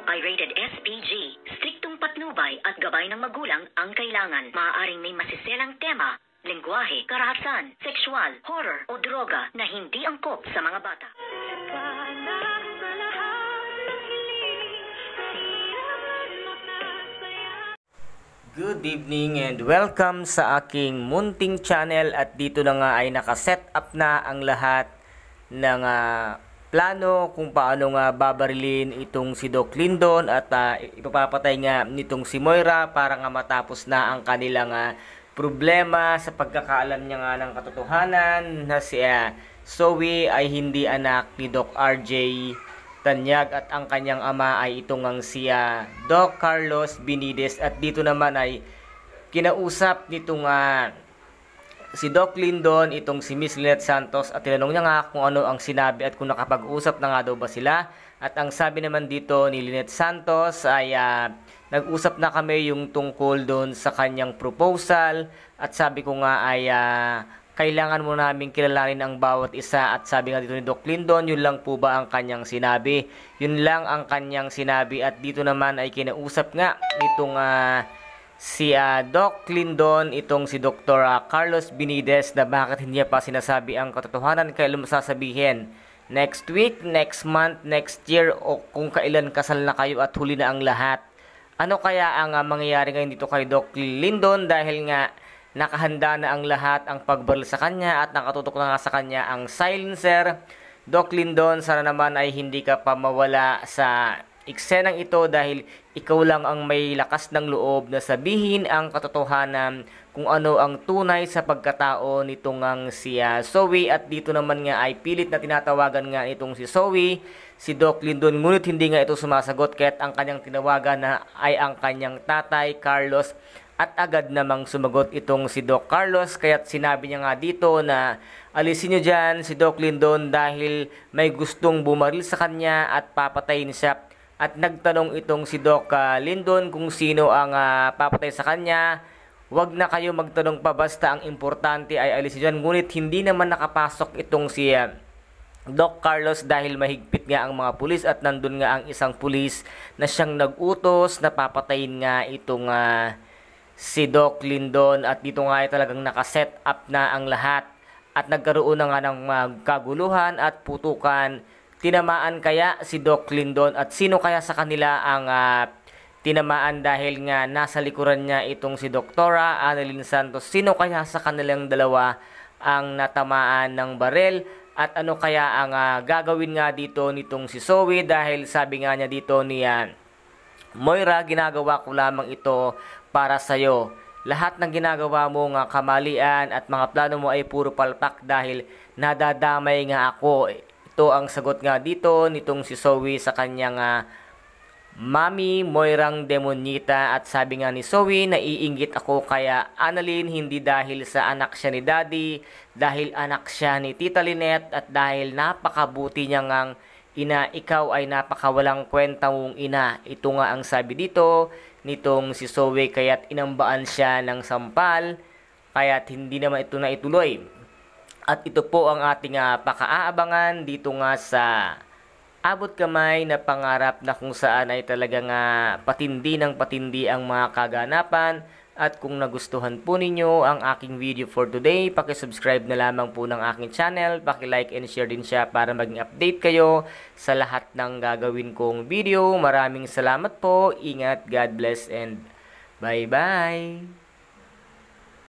ay rated SPG. Striktong patnubay at gabay ng magulang ang kailangan. Maaaring may masiselang tema, lengguwahe, karahasan, sexual, horror o droga na hindi angkop sa mga bata. Good evening and welcome sa aking munting channel, at dito na nga ay nakaset up na ang lahat ng plano kung paano nga babarilin itong si Doc Lindon at ipapapatay nga nitong si Moira para nga matapos na ang kanilang problema sa pagkakaalam niya nga ng katotohanan na si Zoe ay hindi anak ni Doc RJ Tanyag at ang kanyang ama ay itong ang si Doc Carlos Benitez. At dito naman ay kinausap nitong si Doc Lindon itong si Miss Lynette Santos at tinanong niya nga kung ano ang sinabi at kung nakapag-usap na nga daw ba sila. At ang sabi naman dito ni Lynette Santos ay nag-usap na kami yung tungkol doon sa kanyang proposal, at sabi ko nga ay kailangan mo namin kilalanin ang bawat isa. At sabi nga dito ni Doc Lindon, yun lang po ba ang kanyang sinabi? Yun lang ang kanyang sinabi. At dito naman ay kinausap nga itong si Doc Lindon itong si Dr. Carlos Benitez na bakit hindi niya pa sinasabi ang katotohanan. Kailan mo sasabihin? Next week, next month, next year, o kung kailan kasal na kayo at huli na ang lahat? Ano kaya ang mangyayari ngayon dito kay Doc Lindon, dahil nga nakahanda na ang lahat, ang pagbaril sa kanya at nakatutok na nga sa kanya ang silencer. Doc Lindon, sana naman ay hindi ka pa mawala sa eksenang ito, dahil ikaw lang ang may lakas ng loob na sabihin ang katotohanan kung ano ang tunay sa pagkatao nitong ang si Zoe. At dito naman nga ay pilit na tinatawagan nga itong si Zoe si Doc Lindon, ngunit hindi nga ito sumasagot, kaya't ang kanyang tinawagan na ay ang kanyang tatay Carlos. At agad namang sumagot itong si Doc Carlos, kaya't sinabi niya nga dito na alisin niyo dyan si Doc Lindon dahil may gustong bumaril sa kanya at papatayin siya. At nagtanong itong si Doc Lindon kung sino ang papatay sa kanya. Huwag na kayo magtanong pa, basta ang importante ay alisin dyan. Ngunit hindi naman nakapasok itong si Doc Carlos dahil mahigpit nga ang mga pulis, at nandun nga ang isang pulis na siyang nag-utos na papatayin nga itong si Doc Lindon. At dito nga ay talagang nakaset up na ang lahat at nagkaroon na nga ng kaguluhan at putukan. Tinamaan kaya si Doc Lindon, at sino kaya sa kanila ang tinamaan, dahil nga nasa likuran niya itong si Dr. Annalyn Santos? Sino kaya sa kanilang dalawa ang natamaan ng barel? At ano kaya ang gagawin nga dito nitong si Zoe, dahil sabi nga niya dito ni Moira, ginagawa ko lamang ito para sa'yo. Lahat ng ginagawa mo nga kamalian at mga plano mo ay puro palpak dahil nadadamay nga ako. Ito ang sagot nga dito nitong si Zoe sa kanyang Mami Moirang Demonita. At sabi nga ni Zoe, naiinggit ako kaya Annalyn, hindi dahil sa anak siya ni Daddy, dahil anak siya ni Tita Lynette, at dahil napakabuti niya ngang ina, ikaw ay napakawalang kwenta mong ina. Ito nga ang sabi dito nitong si Zoe, kaya't inambaan siya ng sampal, kaya't hindi naman ito na ituloy. At ito po ang ating pakaaabangan dito nga sa Abot Kamay na Pangarap, na kung saan ay talagang patindi ng patindi ang mga kaganapan. At kung nagustuhan po ninyo ang aking video for today, pakisubscribe na lamang po ng aking channel, pakilike and share din siya para maging update kayo sa lahat ng gagawin kong video. Maraming salamat po, ingat, God bless, and bye bye!